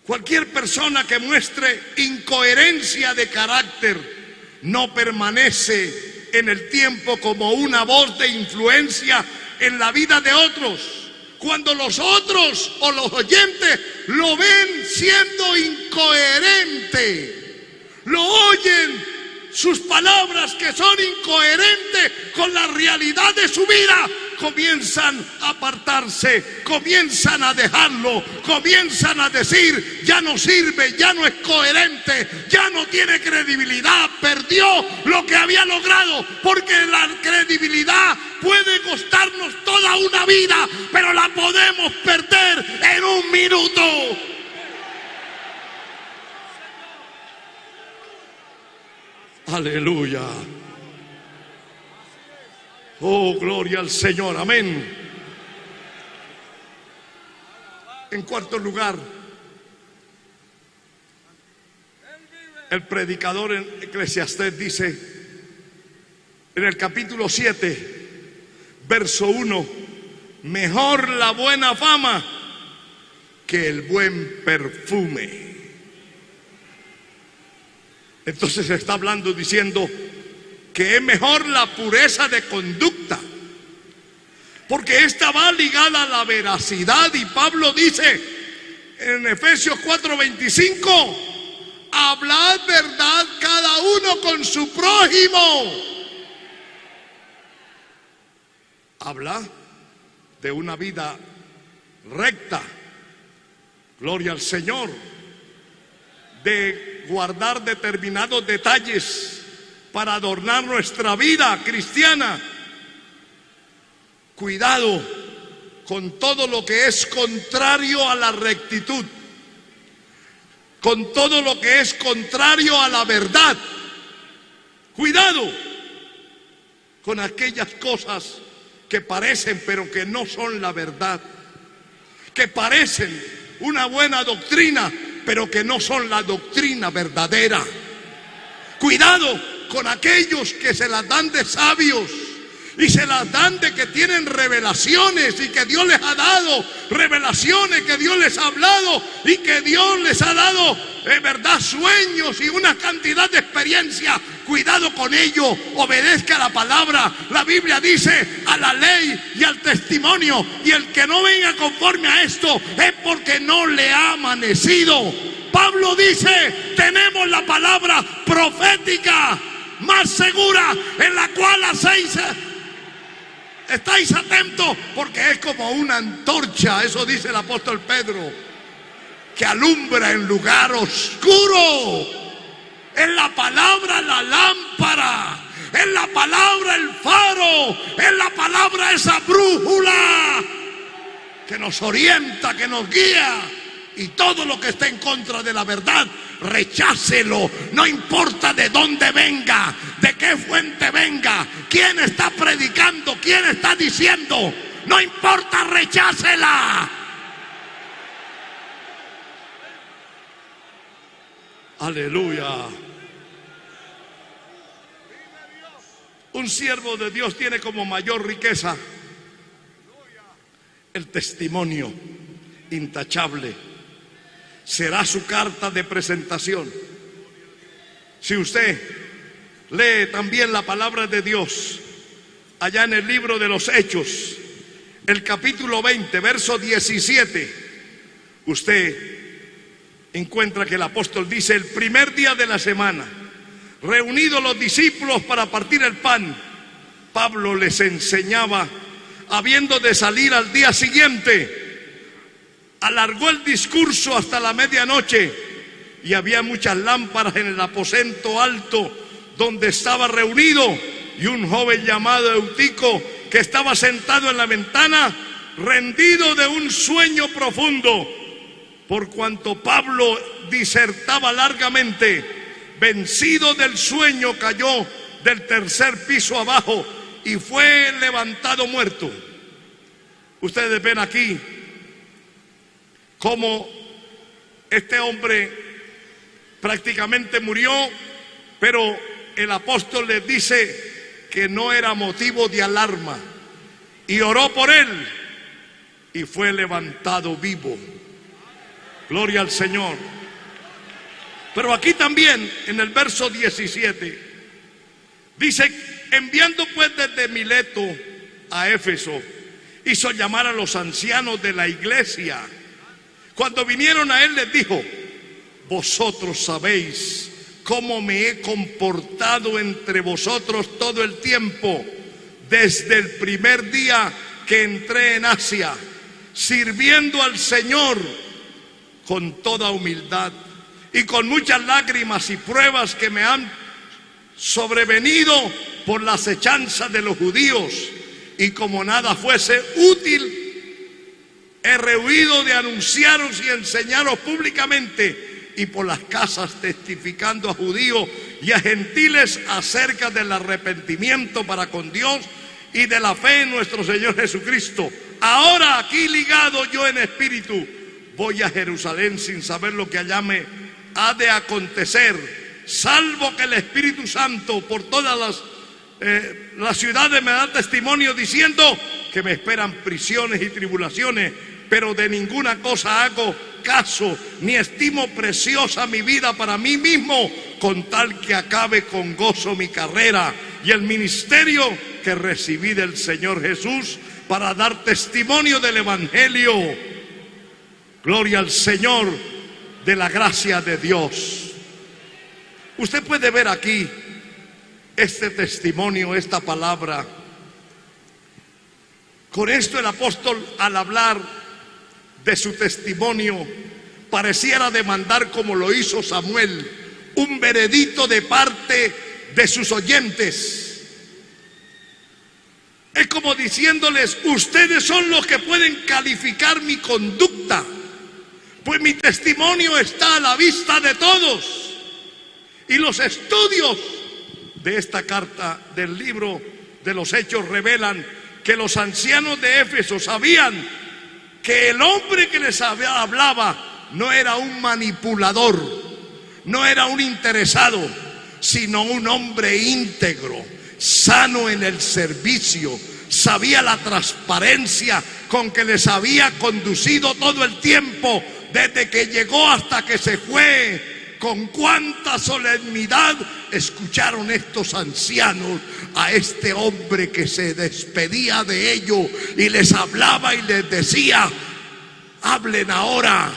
Cualquier persona que muestre incoherencia de carácter no permanece en el tiempo como una voz de influencia en la vida de otros. Cuando los otros o los oyentes lo ven siendo incoherente, lo oyen, sus palabras que son incoherentes con la realidad de su vida, comienzan a apartarse, comienzan a dejarlo, comienzan a decir: ya no sirve, ya no es coherente, ya no tiene credibilidad, perdió lo que había logrado, porque la credibilidad puede costarnos toda una vida, pero la podemos perder en un minuto. Aleluya. Oh, gloria al Señor, amén. En cuarto lugar, el predicador en Eclesiastés dice en el capítulo 7, verso 1: mejor la buena fama que el buen perfume. Entonces está hablando diciendo que es mejor la pureza de conducta, porque esta va ligada a la veracidad. Y Pablo dice en Efesios 4:25: hablad verdad cada uno con su prójimo. Habla de una vida recta, gloria al Señor, de guardar determinados detalles para adornar nuestra vida cristiana. Cuidado con todo lo que es contrario a la rectitud, con todo lo que es contrario a la verdad. Cuidado con aquellas cosas que parecen pero que no son la verdad, que parecen una buena doctrina pero que no son la doctrina verdadera. Cuidado con aquellos que se las dan de sabios y se las dan de que tienen revelaciones y que Dios les ha dado revelaciones, que Dios les ha hablado y que Dios les ha dado verdad, sueños y una cantidad de experiencia. Cuidado con ello, obedezca a la palabra. La Biblia dice: a la ley y al testimonio, y el que no venga conforme a esto es porque no le ha amanecido. Pablo dice: tenemos la palabra profética más segura, en la cual estáis atentos, porque es como una antorcha, eso dice el apóstol Pedro, que alumbra en lugar oscuro. Es la palabra la lámpara, es la palabra el faro, es la palabra esa brújula que nos orienta, que nos guía. Y todo lo que esté en contra de la verdad, rechácelo. No importa de dónde venga, de qué fuente venga, quién está predicando, quién está diciendo. No importa, rechácela. Aleluya. Un siervo de Dios tiene como mayor riqueza el testimonio intachable. Será su carta de presentación. Si usted lee también la palabra de Dios allá en el libro de los Hechos, el capítulo 20, verso 17, usted encuentra que el apóstol dice: el primer día de la semana, reunidos los discípulos para partir el pan, Pablo les enseñaba, habiendo de salir al día siguiente. Alargó el discurso hasta la medianoche, y había muchas lámparas en el aposento alto donde estaba reunido, y un joven llamado Eutico, que estaba sentado en la ventana, rendido de un sueño profundo. Por cuanto Pablo disertaba largamente, vencido del sueño, cayó del tercer piso abajo y fue levantado muerto. Ustedes ven aquí cómo este hombre prácticamente murió, pero el apóstol les dice que no era motivo de alarma, y oró por él y fue levantado vivo. Gloria al Señor. Pero aquí también en el verso 17 dice: enviando pues desde Mileto a Éfeso, hizo llamar a los ancianos de la iglesia. Cuando vinieron a él, les dijo: vosotros sabéis cómo me he comportado entre vosotros todo el tiempo, desde el primer día que entré en Asia, sirviendo al Señor con toda humildad y con muchas lágrimas y pruebas que me han sobrevenido por la acechanza de los judíos, y como nada fuese útil, he rehuido de anunciaros y enseñaros públicamente y por las casas, testificando a judíos y a gentiles acerca del arrepentimiento para con Dios y de la fe en nuestro Señor Jesucristo. Ahora, aquí ligado yo en espíritu, voy a Jerusalén sin saber lo que allá me ha de acontecer, salvo que el Espíritu Santo por todas las ciudades me da testimonio, diciendo que me esperan prisiones y tribulaciones, pero de ninguna cosa hago caso, ni estimo preciosa mi vida para mí mismo, con tal que acabe con gozo mi carrera y el ministerio que recibí del Señor Jesús, para dar testimonio del Evangelio. Gloria al Señor, de la gracia de Dios. Usted puede ver aquí este testimonio, esta palabra. Con esto el apóstol, al hablar de su testimonio, pareciera demandar, como lo hizo Samuel, un veredicto de parte de sus oyentes. Es como diciéndoles: ustedes son los que pueden calificar mi conducta, pues mi testimonio está a la vista de todos. Y los estudios de esta carta del libro de los Hechos revelan que los ancianos de Éfeso sabían que el hombre que les hablaba no era un manipulador, no era un interesado, sino un hombre íntegro, sano en el servicio. Sabía la transparencia con que les había conducido todo el tiempo, desde que llegó hasta que se fue. Con cuánta solemnidad escucharon estos ancianos a este hombre que se despedía de ellos y les hablaba y les decía: hablen ahora,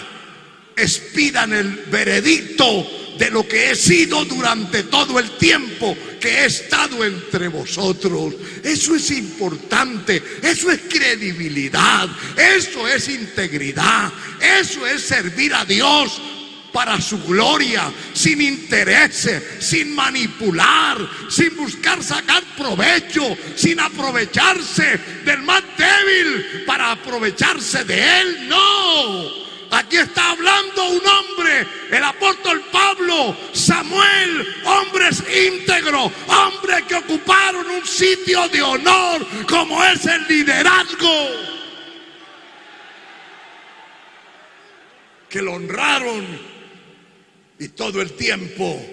expidan el veredicto de lo que he sido durante todo el tiempo que he estado entre vosotros. Eso es importante, eso es credibilidad, eso es integridad, eso es servir a Dios para su gloria, sin intereses, sin manipular, sin buscar sacar provecho, sin aprovecharse del más débil para aprovecharse de él. No, aquí está hablando un hombre, el apóstol Pablo, Samuel, hombres íntegros, hombres que ocuparon un sitio de honor como es el liderazgo, que lo honraron y todo el tiempo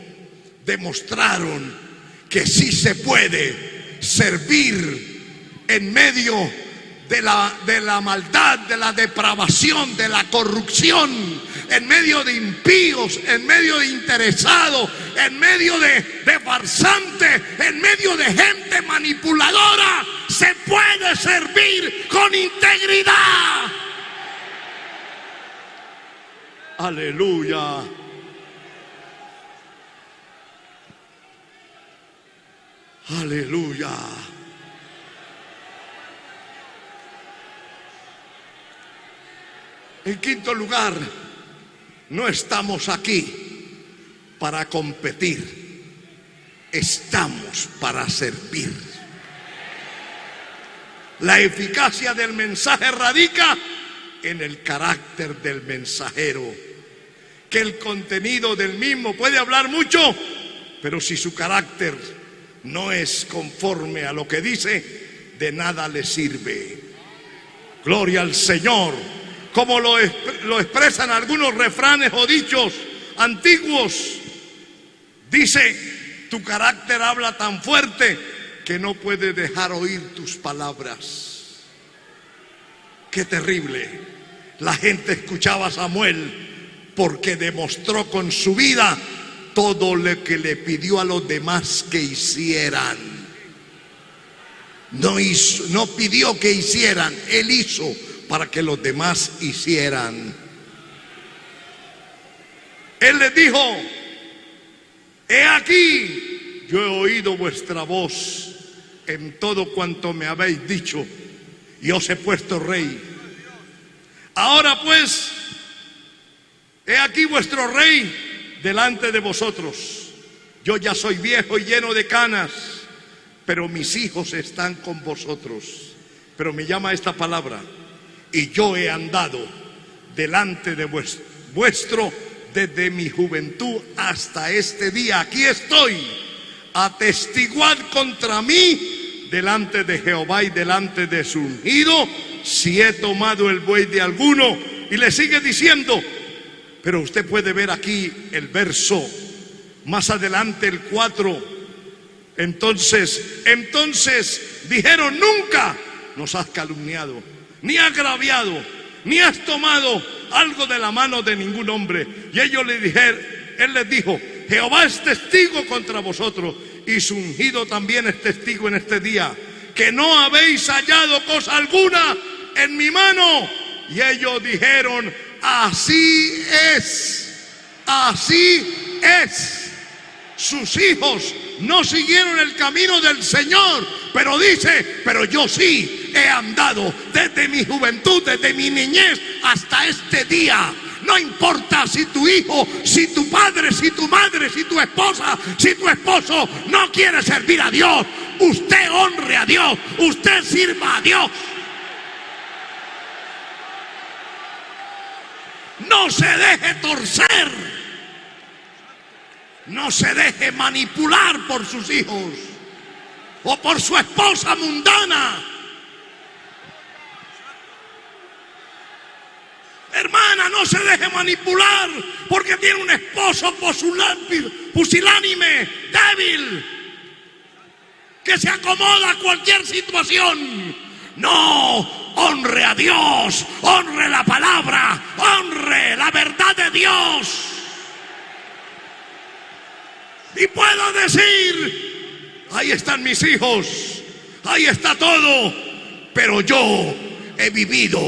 demostraron que sí se puede servir en medio de la maldad, de la depravación, de la corrupción, en medio de impíos, en medio de interesados, en medio de farsantes, en medio de gente manipuladora. Se puede servir con integridad. Aleluya. Aleluya. En quinto lugar, no estamos aquí para competir, estamos para servir. La eficacia del mensaje radica en el carácter del mensajero, que el contenido del mismo puede hablar mucho, pero si su carácter no es conforme a lo que dice, de nada le sirve. Gloria al Señor. Como lo expresan algunos refranes o dichos antiguos, dice: tu carácter habla tan fuerte que no puede dejar oír tus palabras. Qué terrible. La gente escuchaba a Samuel porque demostró con su vida todo lo que le pidió a los demás que hicieran. No pidió que hicieran, él hizo para que los demás hicieran. Él les dijo: he aquí, yo he oído vuestra voz en todo cuanto me habéis dicho, y os he puesto rey. Ahora pues, he aquí vuestro rey delante de vosotros. Yo ya soy viejo y lleno de canas, pero mis hijos están con vosotros. Pero me llama esta palabra: y yo he andado delante de vuestro desde mi juventud hasta este día. Aquí estoy, atestiguad contra mí delante de Jehová y delante de su ungido, si he tomado el buey de alguno. Y le sigue diciendo, pero usted puede ver aquí el verso más adelante, el 4. Entonces dijeron: nunca nos has calumniado, ni agraviado, ni has tomado algo de la mano de ningún hombre. Y ellos le dijeron, él les dijo: Jehová es testigo contra vosotros, y su ungido también es testigo en este día, que no habéis hallado cosa alguna en mi mano. Y ellos dijeron: así es, así es. Sus hijos no siguieron el camino del Señor, pero dice: pero yo sí he andado desde mi juventud, desde mi niñez hasta este día. No importa si tu hijo, si tu padre, si tu madre, si tu esposa, si tu esposo no quiere servir a Dios, usted honre a Dios, usted sirva a Dios. No se deje torcer, no se deje manipular por sus hijos o por su esposa mundana. Hermana, no se deje manipular porque tiene un esposo pusilánime, débil, que se acomoda a cualquier situación. No, honre a Dios, honre la palabra, honre la verdad de Dios. Y puedo decir: ahí están mis hijos, ahí está todo, pero yo he vivido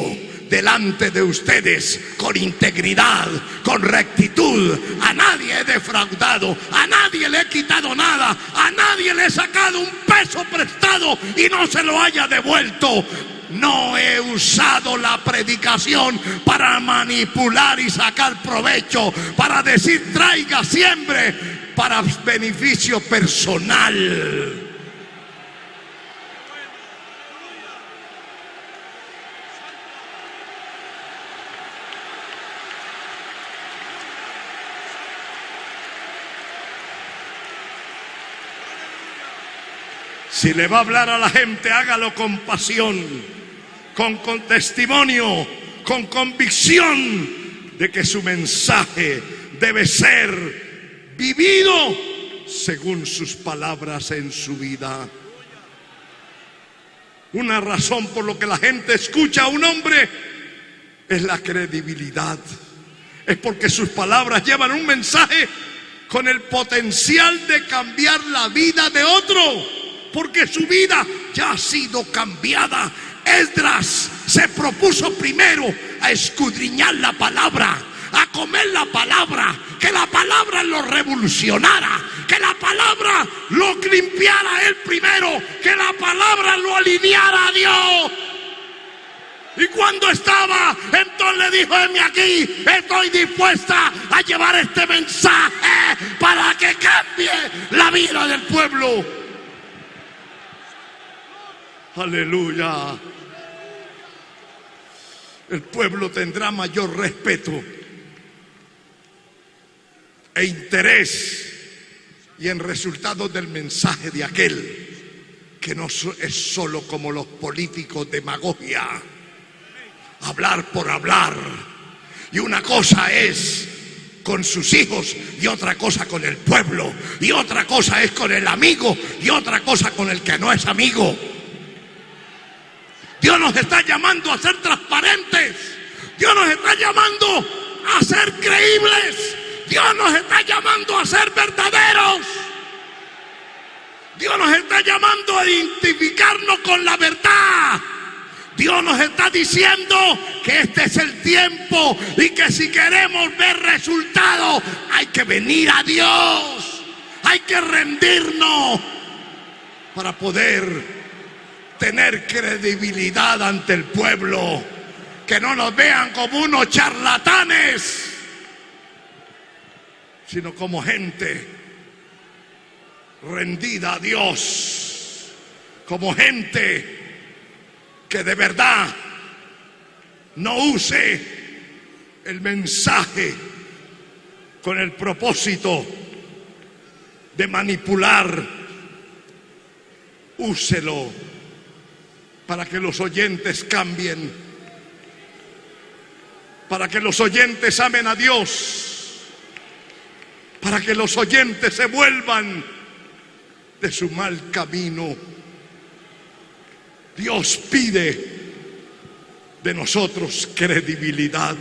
delante de ustedes con integridad, con rectitud. A nadie he defraudado, a nadie le he quitado nada, a nadie le he sacado un peso prestado y no se lo haya devuelto. No he usado la predicación para manipular y sacar provecho, para decir traiga, siembre, para beneficio personal. Si le va a hablar a la gente, hágalo con pasión, con testimonio, con convicción de que su mensaje debe ser vivido según sus palabras en su vida. Una razón por lo que la gente escucha a un hombre es la credibilidad. Es porque sus palabras llevan un mensaje con el potencial de cambiar la vida de otro, porque su vida ya ha sido cambiada. Esdras se propuso primero a escudriñar la palabra, a comer la palabra, que la palabra lo revolucionara, que la palabra lo limpiara él primero, que la palabra lo alineara a Dios. Y cuando estaba, entonces le dijo: heme aquí, estoy dispuesta a llevar este mensaje para que cambie la vida del pueblo. Aleluya. El pueblo tendrá mayor respeto e interés y en resultados del mensaje de aquel que no es solo como los políticos, demagogia, hablar por hablar. Y una cosa es con sus hijos y otra cosa con el pueblo, y otra cosa es con el amigo y otra cosa con el que no es amigo. Dios nos está llamando a ser transparentes. Dios nos está llamando a ser creíbles. Dios nos está llamando a ser verdaderos. Dios nos está llamando a identificarnos con la verdad. Dios nos está diciendo que este es el tiempo y que si queremos ver resultados hay que venir a Dios. Hay que rendirnos para poder tener credibilidad ante el pueblo, que no nos vean como unos charlatanes, sino como gente rendida a Dios, como gente que de verdad no use el mensaje con el propósito de manipular. Úselo para que los oyentes cambien, para que los oyentes amen a Dios, para que los oyentes se vuelvan de su mal camino. Dios pide de nosotros credibilidad.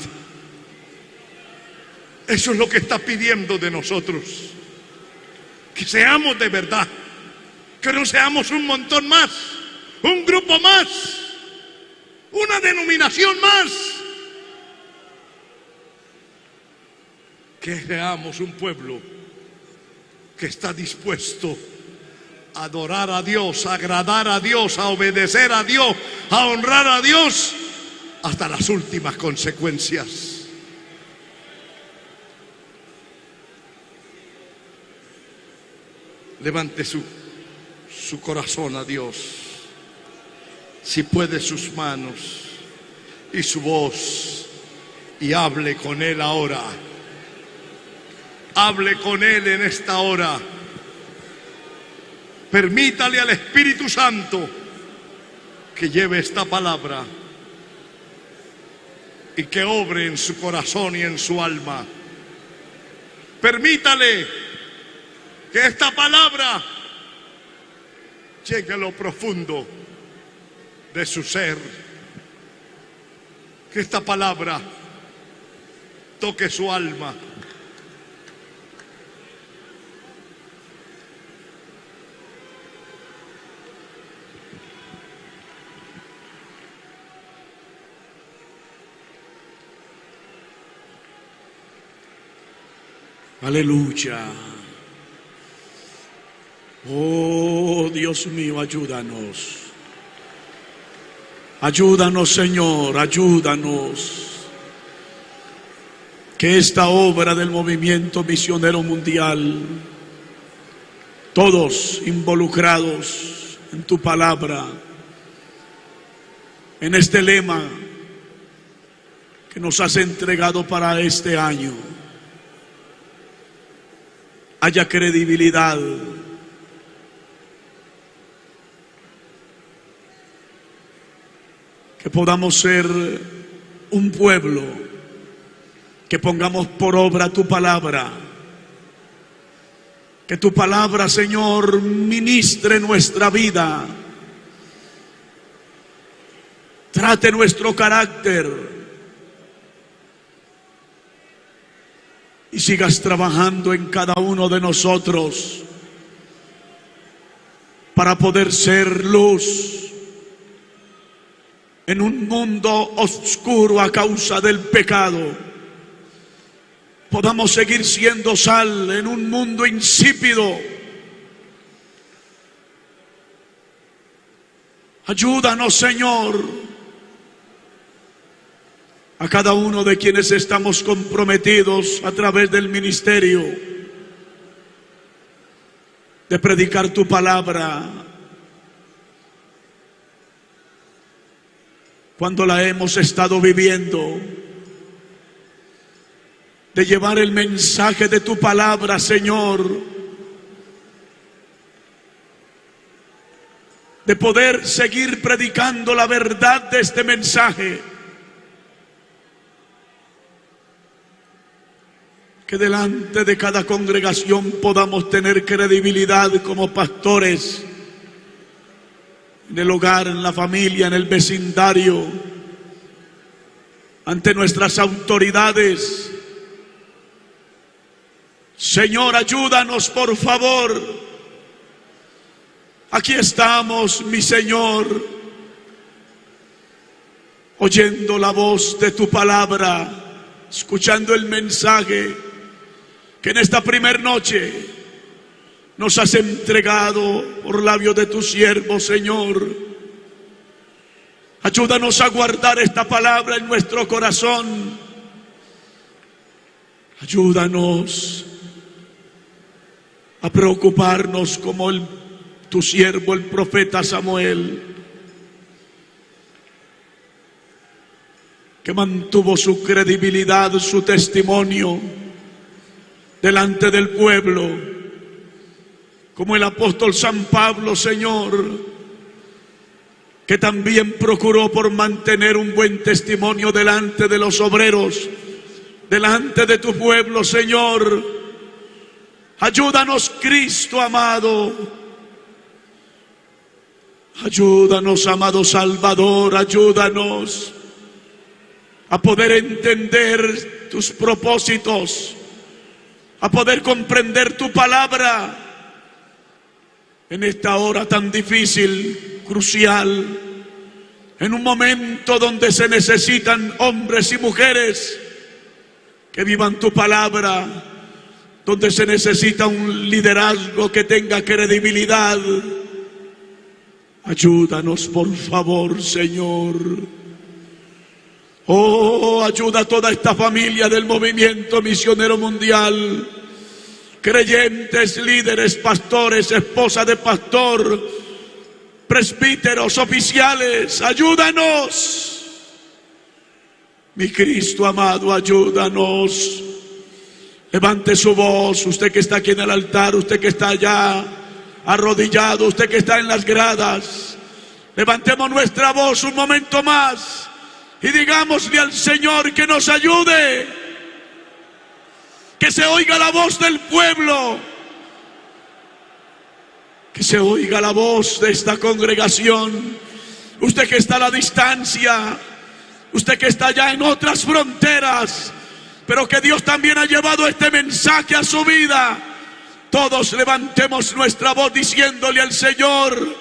Eso es lo que está pidiendo de nosotros, que seamos de verdad, que no seamos un montón más, un grupo más, una denominación más, que seamos un pueblo que está dispuesto a adorar a Dios, a agradar a Dios, a obedecer a Dios, a honrar a Dios hasta las últimas consecuencias. Levante su corazón a Dios. Si puede, sus manos y su voz, y hable con Él ahora. Hable con Él en esta hora. Permítale al Espíritu Santo que lleve esta palabra y que obre en su corazón y en su alma. Permítale que esta palabra llegue a lo profundo de su ser, que esta palabra toque su alma. Aleluya. Oh Dios mío, ayúdanos. Ayúdanos, Señor, ayúdanos. Que esta obra del movimiento misionero mundial, todos involucrados en tu palabra, en este lema que nos has entregado para este año, haya credibilidad. Que podamos ser un pueblo que pongamos por obra tu palabra. Que tu palabra, Señor, ministre nuestra vida. Trate nuestro carácter. Y sigas trabajando en cada uno de nosotros para poder ser luz en un mundo oscuro a causa del pecado. Podamos seguir siendo sal en un mundo insípido. Ayúdanos, Señor, a cada uno de quienes estamos comprometidos a través del ministerio de predicar tu palabra. Cuando la hemos estado viviendo, de llevar el mensaje de tu palabra, Señor, de poder seguir predicando la verdad de este mensaje, que delante de cada congregación podamos tener credibilidad como pastores, en el hogar, en la familia, en el vecindario, ante nuestras autoridades. Señor, ayúdanos, por favor. Aquí estamos, mi Señor, oyendo la voz de tu palabra, escuchando el mensaje que en esta primer noche nos has entregado por labios de tu siervo, Señor. Ayúdanos a guardar esta palabra en nuestro corazón. Ayúdanos a preocuparnos como tu siervo, el profeta Samuel, que mantuvo su credibilidad, su testimonio delante del pueblo, como el apóstol San Pablo, Señor, que también procuró por mantener un buen testimonio delante de los obreros, delante de tu pueblo, Señor. Ayúdanos, Cristo amado. Ayúdanos, amado Salvador. Ayúdanos a poder entender tus propósitos, a poder comprender tu palabra en esta hora tan difícil, crucial, en un momento donde se necesitan hombres y mujeres que vivan tu palabra, donde se necesita un liderazgo que tenga credibilidad. Ayúdanos, por favor, Señor. Oh, ayuda a toda esta familia del movimiento misionero mundial, creyentes, líderes, pastores, esposa de pastor, presbíteros, oficiales. Ayúdanos, mi Cristo amado, ayúdanos. Levante su voz, usted que está aquí en el altar, usted que está allá arrodillado, usted que está en las gradas. Levantemos nuestra voz un momento más y digámosle al Señor que nos ayude, que se oiga la voz del pueblo, que se oiga la voz de esta congregación. Usted que está a la distancia, usted que está allá en otras fronteras, pero que Dios también ha llevado este mensaje a su vida. Todos levantemos nuestra voz diciéndole al Señor: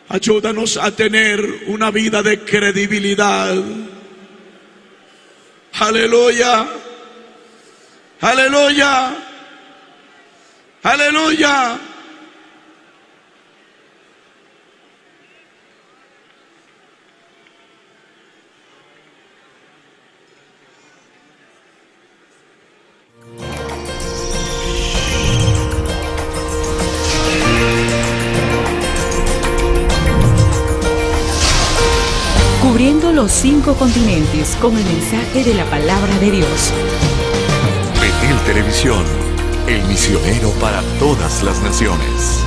ayúdanos a tener una vida de credibilidad. Aleluya, aleluya, aleluya. Cubriendo los 5 continentes con el mensaje de la palabra de Dios. Betel Televisión, el misionero para todas las naciones.